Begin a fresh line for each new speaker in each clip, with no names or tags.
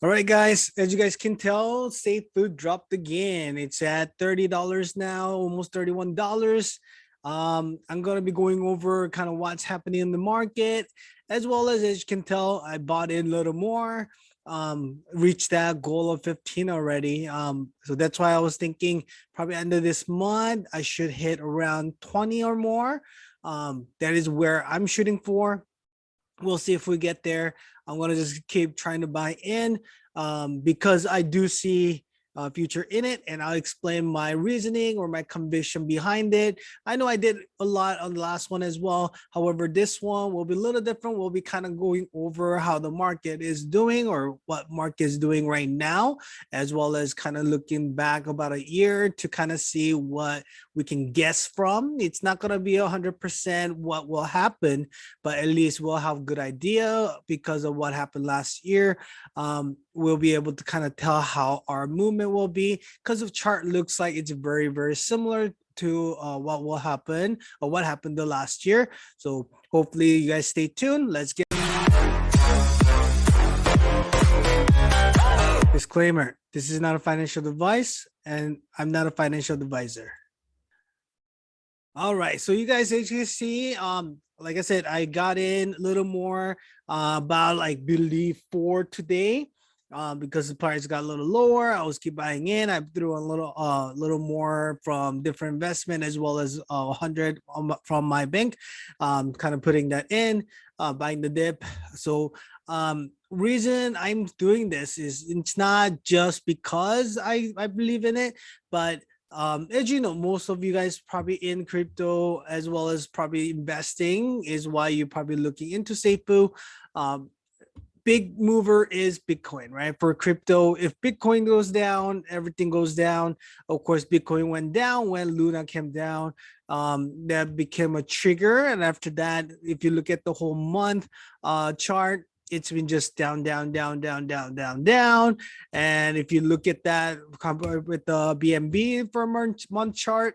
All right, guys, as you guys can tell, Safuu dropped again. It's at $30 now, almost $31. I'm going to be going over kind of what's happening in the market, as you can tell, I bought in a little more, reached that goal of 15 already. So that's why I was thinking probably end of this month, I should hit around 20 or more. That is where I'm shooting for. We'll see if we get there. I'm going to just keep trying to buy in because I do see future in it, and I'll explain my reasoning or my conviction behind it. I know I did a lot on the last one as well. However, this one will be a little different. We'll be kind of going over how the market is doing or what market is doing right now, as well as kind of looking back about a year to kind of see what we can guess from. It's not going to be 100% what will happen, but at least we'll have a good idea because of what happened last year. We'll be able to kind of tell how our movement will be because the chart looks like it's very, very similar to what will happen or what happened the last year. So hopefully you guys stay tuned. Let's get disclaimer. This is not a financial advice and I'm not a financial advisor. All right, so you guys, as you can see, like I said, I got in a little more about like believe for today because the price got a little lower. I was keep buying in. I threw a little more from different investment as well as 100 from my bank, kind of putting that in, buying the dip. So reason I'm doing this is it's not just because I believe in it, but as you know, most of you guys probably in crypto as well as probably investing is why you're probably looking into Safuu. Big mover is Bitcoin, right? For crypto, if Bitcoin goes down, everything goes down. Of course, Bitcoin went down when Luna came down. That became a trigger. And after that, if you look at the whole month chart, it's been just down, down, down, down, down, down, down. And if you look at that compared with the BNB for a month chart,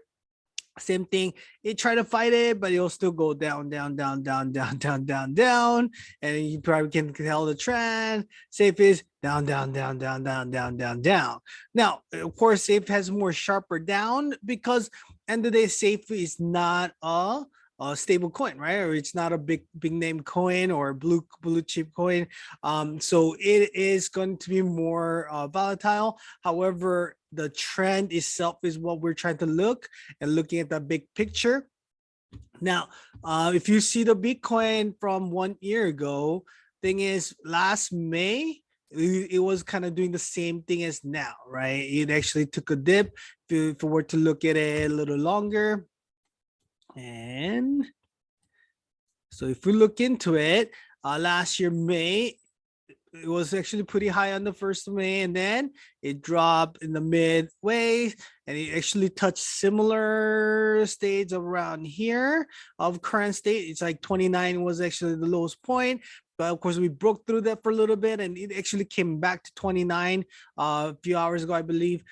same thing. It try to fight it, but it'll still go down, down, down, down, down, down, down, down. And you probably can tell the trend. Safe is down, down, down, down, down, down, down, down. Now, of course, Safe has more sharper down because end of the day, Safe is not a stable coin, right? Or it's not a big name coin or blue chip coin. So it is going to be more volatile. However, the trend itself is what we're trying to look and looking at the big picture. Now, if you see the Bitcoin from 1 year ago, thing is last May, it was kind of doing the same thing as now, right? It actually took a dip. If we were to look at it a little longer, and so if we look into it, last year, May, it was actually pretty high on the 1st of May, and then it dropped in the midway, and it actually touched similar states around here of current state. It's like 29 was actually the lowest point. But of course, we broke through that for a little bit, and it actually came back to 29 a few hours ago, I believe.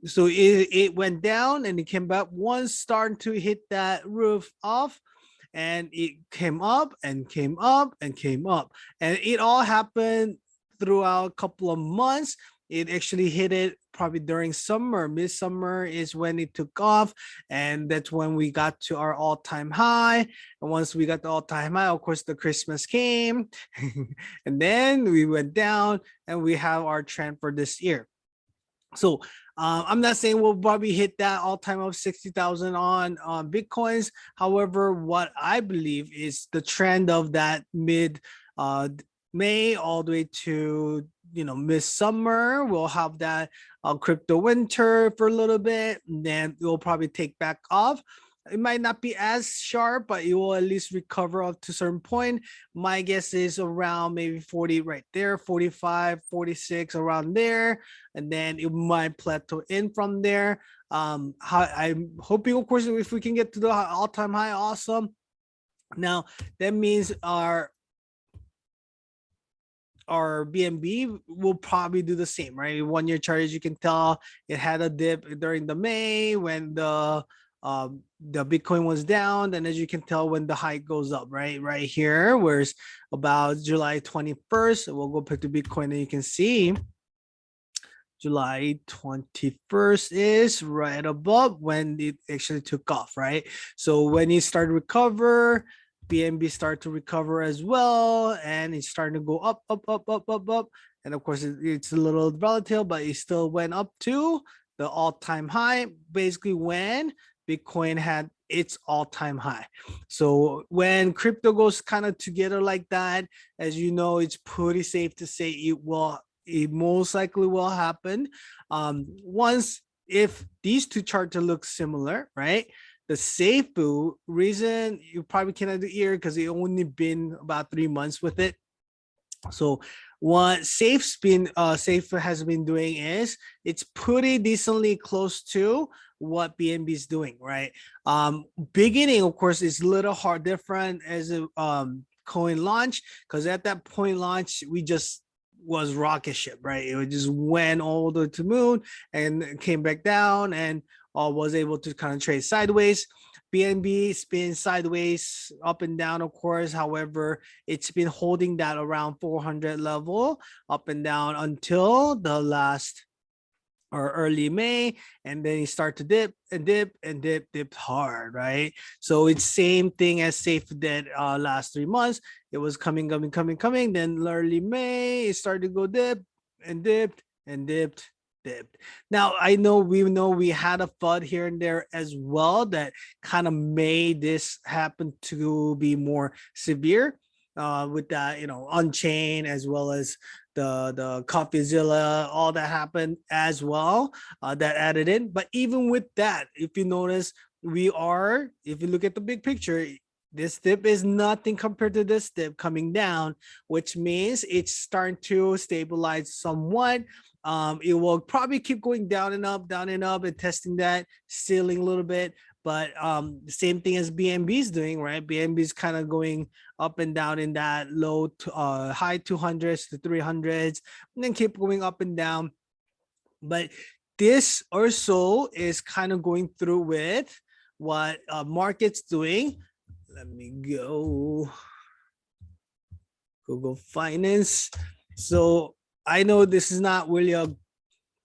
So it went down and it came back once starting to hit that roof off, and it came up and came up and came up, and it all happened throughout a couple of months. It actually hit it probably during summer. Midsummer is when it took off, and that's when we got to our all-time high. And once we got the all-time high, of course, the Christmas came, and then we went down, and we have our trend for this year. So I'm not saying we'll probably hit that all-time of 60,000 on Bitcoins. However, what I believe is the trend of that mid May all the way to midsummer, we'll have that crypto winter for a little bit, and then it will probably take back off. It might not be as sharp, but it will at least recover up to a certain point. My guess is around maybe 40 right there, 45, 46 around there. And then it might plateau in from there. I'm hoping, of course, if we can get to the all-time high, awesome. Now, that means our BNB will probably do the same, right? 1 year chart, as you can tell, it had a dip during the May when the the Bitcoin was down, and as you can tell, when the high goes up, right here, where's about July 21st, we'll go pick the Bitcoin, and you can see July 21st is right above when it actually took off, right? So when it started to recover, BNB started to recover as well, and it's starting to go up, up, up, up, up, up. And of course, it's a little volatile, but it still went up to the all-time high, basically when Bitcoin had its all-time high. So when crypto goes kind of together like that, as you know, it's pretty safe to say it most likely will happen once, if these two charts look similar, right? The Safuu reason you probably cannot do here because it only been about 3 months with it. So what Safe has been doing is it's pretty decently close to what BNB is doing, right? Beginning, of course, is a little hard different as a coin launch, because at that point launch we just was rocket ship, right? It just went all the way to moon and came back down, and was able to kind of trade sideways. BNB spin sideways, up and down, of course. However, it's been holding that around 400 level, up and down until the last or early May, and then you start to dip and dip and dip hard, right? So it's same thing as Safe did last 3 months. It was coming. Then early May, it started to go dip and dipped and dipped. Now I know we had a FUD here and there as well that kind of made this happen to be more severe with that, on chain, as well as the CoffeeZilla, all that happened as well, that added in. But even with that, if you notice, if you look at the big picture, this dip is nothing compared to this dip coming down, which means it's starting to stabilize somewhat. It will probably keep going down and up, and testing that ceiling a little bit. But the same thing as BNB is doing, right? BNB is kind of going up and down in that low to high 200s to 300s, and then keep going up and down. But this also is kind of going through with what market's doing. Let me go Google Finance. So I know this is not really a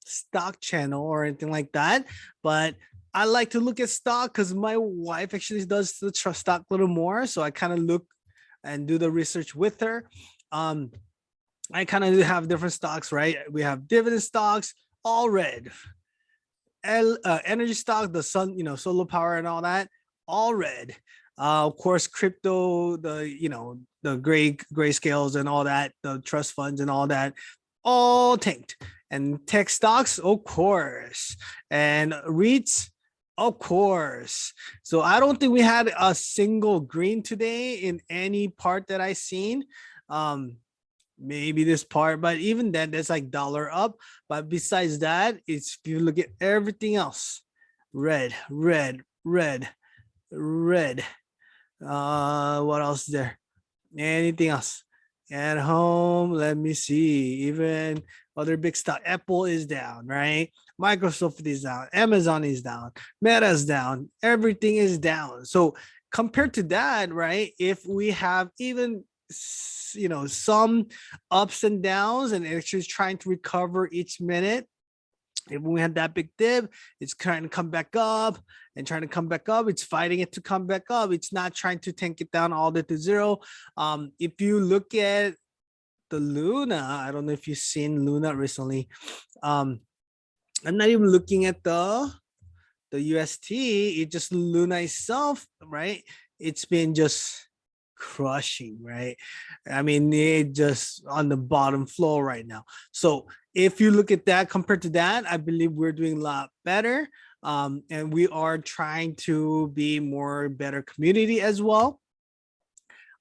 stock channel or anything like that, but I like to look at stock because my wife actually does the stock a little more. So I kind of look and do the research with her. I kind of have different stocks, right? We have dividend stocks, all red. Energy stock, the sun, solar power and all that, all red. Of course, crypto, the gray scales and all that, the trust funds and all that, all tanked. And tech stocks, of course, and REITs, of course. So I don't think we had a single green today in any part that I seen. Maybe this part, but even then, that's like dollar up. But besides that, it's, if you look at everything else, red. What else is there? Anything else? At home, let me see. Even other big stock, Apple is down, right? Microsoft is down, Amazon is down, Meta's down, everything is down. So compared to that, right? If we have even some ups and downs, and actually trying to recover each minute. If we had that big dip, it's trying to come back up and trying to come back up. It's fighting it to come back up. It's not trying to tank it down all the way to zero. If you look at the Luna, I don't know if you've seen Luna recently. I'm not even looking at the UST. It just Luna itself, right? It's been just crushing, right? I mean, it just on the bottom floor right now. So if you look at that compared to that, I believe we're doing a lot better. And we are trying to be more better community as well.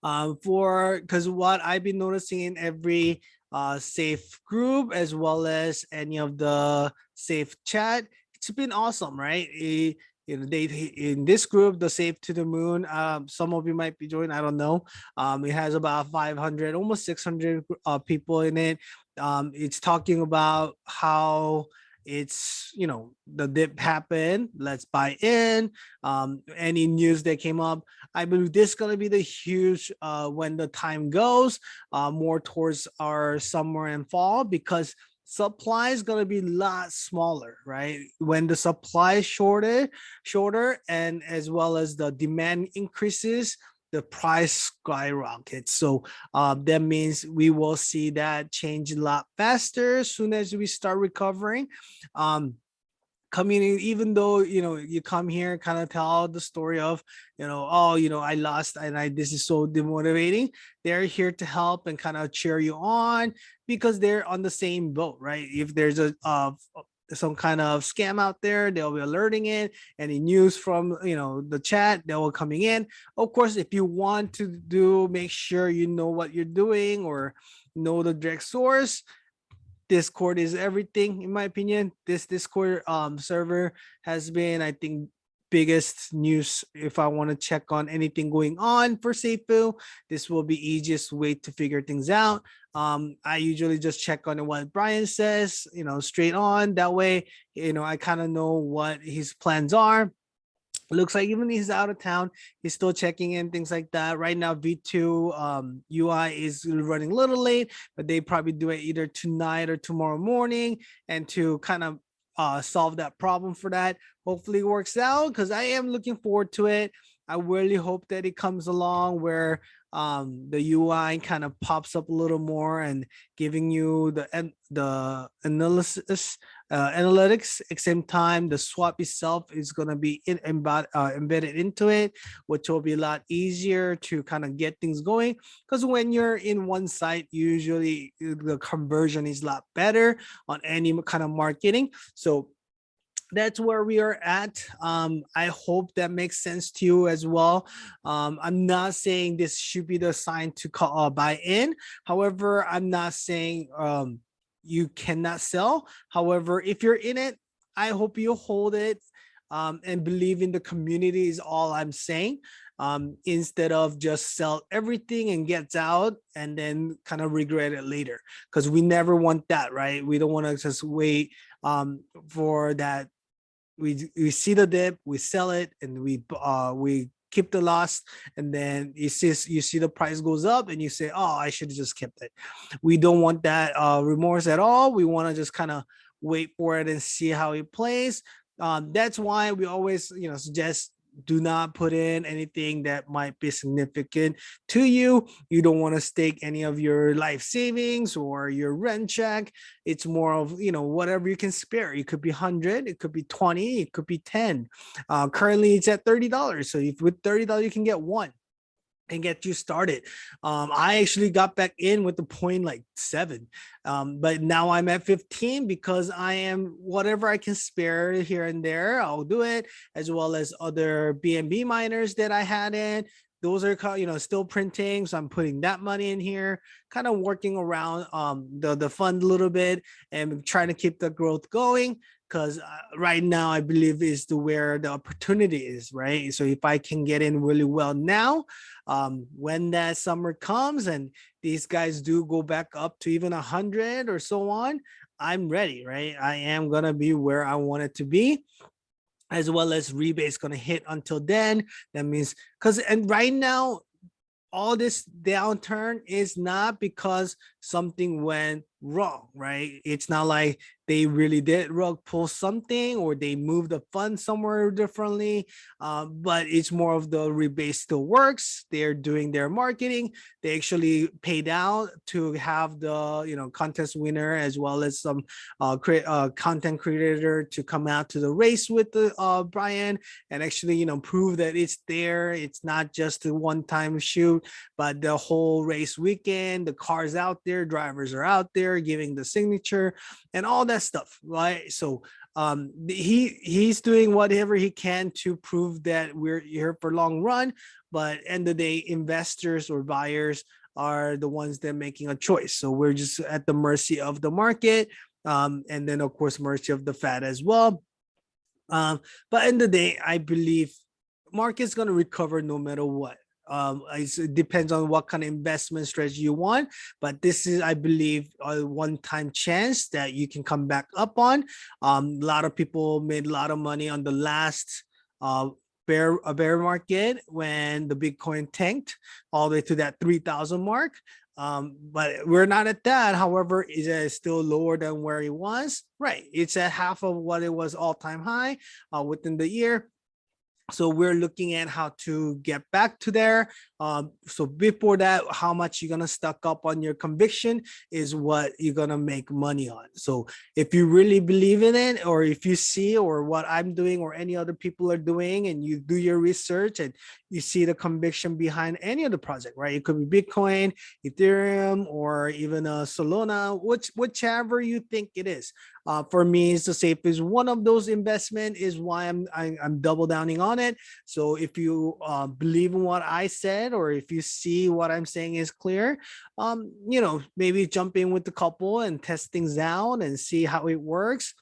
Because what I've been noticing in every safe group, as well as any of the safe chat, it's been awesome, right? They in this group, the Safe to the Moon, some of you might be joining, I don't know. It has about 500, almost 600 people in it. It's talking about how it's, the dip happened, let's buy in. Any news that came up, I believe this is going to be the huge when the time goes more towards our summer and fall, because supply is going to be a lot smaller, right? When the supply is shorter, and as well as the demand increases, the price skyrockets. So that means we will see that change a lot faster as soon as we start recovering. Community, even though you come here, kind of tell the story of, oh, I lost, and I this is so demotivating. They're here to help and kind of cheer you on, because they're on the same boat, right? If there's a some kind of scam out there, they'll be alerting it. Any news from the chat, they will coming in. Of course, if you want to make sure you know what you're doing, or know the direct source, Discord is everything, in my opinion. This Discord server has been, I think, biggest news. If I want to check on anything going on for Safuu, this will be easiest way to figure things out. I usually just check on what Bryan says, straight on. That way, I kind of know what his plans are. Looks like even he's out of town, he's still checking in, things like that. Right now, V2 UI is running a little late, but they probably do it either tonight or tomorrow morning, and to kind of solve that problem for that. Hopefully it works out, because I am looking forward to it. I really hope that it comes along where the UI kind of pops up a little more, and giving you the analysis analytics. At the same time, the swap itself is going to be embedded into it, which will be a lot easier to kind of get things going, because when you're in one site, usually the conversion is a lot better on any kind of marketing. So that's where we are at. I hope that makes sense to you as well. I'm not saying this should be the sign to buy in. However, I'm not saying you cannot sell. However, if you're in it, I hope you hold it and believe in the community is all I'm saying. Instead of just sell everything and gets out and then kind of regret it later, because we never want that, right? We don't want to just wait for that. We see the dip, we sell it, and we keep the loss, and then you see the price goes up, and you say, oh, I should have just kept it. We don't want that remorse at all. We want to just kind of wait for it and see how it plays. That's why we always suggest, do not put in anything that might be significant to you. You don't want to stake any of your life savings or your rent check. It's more of, whatever you can spare. It could be 100, it could be 20, it could be 10. Currently it's at $30. So if with $30 you can get one and get you started. I actually got back in with the point like 7, but now I'm at 15, because I am, whatever I can spare here and there, I'll do it, as well as other BNB miners that I had in. Those are still printing, so I'm putting that money in here, kind of working around the fund a little bit, and trying to keep the growth going, because right now I believe is where the opportunity is, right? So if I can get in really well now, when that summer comes and these guys do go back up to even 100 or so on, I'm ready, right? I am gonna be where I want it to be, as well as rebates gonna hit until then. That means, and right now, all this downturn is not because something went wrong, right? It's not like they really did rug pull something, or they moved the fund somewhere differently, but it's more of the rebate still works. They're doing their marketing. They actually paid out to have the contest winner, as well as some content creator, to come out to the race with the Bryan, and actually prove that it's there. It's not just a one-time shoot, but the whole race weekend, the cars out there, drivers are out there giving the signature and all that stuff, right? So he's doing whatever he can to prove that we're here for long run, but end of the day, investors or buyers are the ones that are making a choice. So we're just at the mercy of the market, and then of course mercy of the Fed as well. But end of the day, I believe market's going to recover no matter what. It depends on what kind of investment strategy you want, but this is, I believe, a one-time chance that you can come back up on. A lot of people made a lot of money on the last uh, bear market when the Bitcoin tanked all the way to that 3,000 mark. But we're not at that. However, it's still lower than where it was. Right, it's at half of what it was all-time high within the year. So we're looking at how to get back to there. So before that, how much you're gonna stock up on your conviction is what you're gonna make money on. So if you really believe in it, or if you see, or what I'm doing or any other people are doing, and you do your research and you see the conviction behind any of the project, right? It could be Bitcoin, Ethereum, or even Solana, whichever you think it is. For me, it's the safest one of those investment, is why I'm double downing on it. So if you believe in what I said, or if you see what I'm saying is clear, maybe jump in with the couple and test things out and see how it works.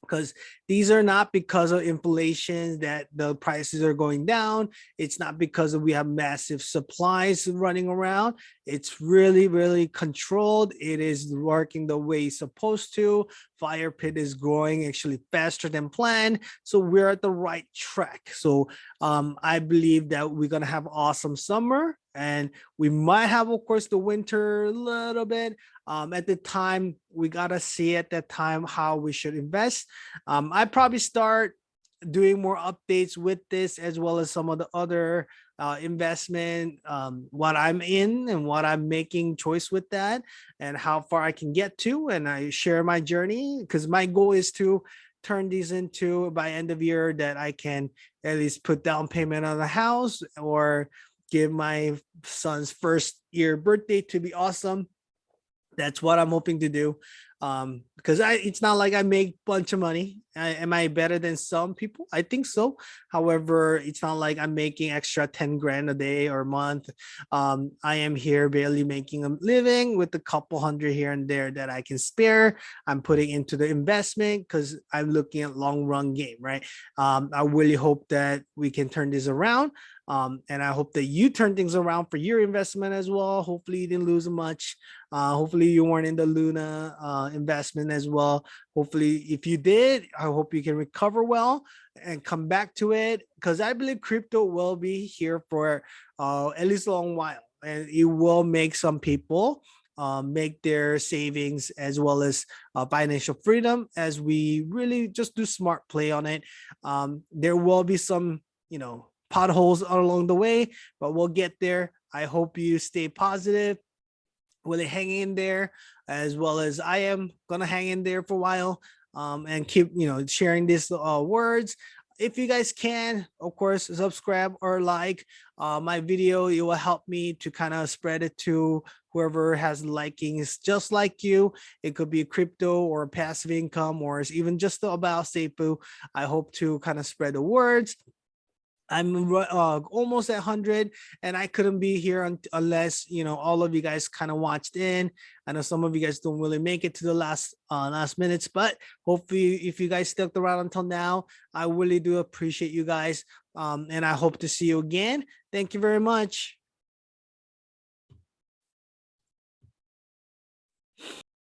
Because these are not because of inflation that the prices are going down. It's not because we have massive supplies running around. It's really, really controlled. It is working the way it's supposed to. Fire pit is growing actually faster than planned. So we're at the right track. So I believe that we're going to have awesome summer, and we might have, of course, the winter a little bit. At the time, we got to see at that time how we should invest. I probably start doing more updates with this, as well as some of the other investment, what I'm in and what I'm making choice with that, and how far I can get to. And I share my journey, because my goal is to turn these into, by end of year, that I can at least put down payment on the house, or give my son's first year birthday to be awesome. That's what I'm hoping to do. Because it's not like I make a bunch of money. Am I better than some people? I think so. However, it's not like I'm making extra 10 grand a day or a month. I am here barely making a living, with a couple hundred here and there that I can spare. I'm putting into the investment because I'm looking at long run game, right? I really hope that we can turn this around. And I hope that you turn things around for your investment as well. Hopefully you didn't lose much. Hopefully you weren't in the Luna investment as well. Hopefully, if you did, I hope you can recover well and come back to it, because I believe crypto will be here for at least a long while, and it will make some people make their savings, as well as financial freedom, as we really just do smart play on it. There will be some, potholes along the way, but we'll get there. I hope you stay positive, really hang in there, as well as I am gonna hang in there for a while, and keep sharing these words. If you guys can, of course, subscribe or like my video. It will help me to kind of spread it to whoever has likings just like you. It could be crypto or passive income, or even just about Safuu. I hope to kind of spread the words. I'm almost at 100, and I couldn't be here unless all of you guys kind of watched in. I know some of you guys don't really make it to the last minutes, but hopefully, if you guys stuck around until now, I really do appreciate you guys, and I hope to see you again. Thank you very much.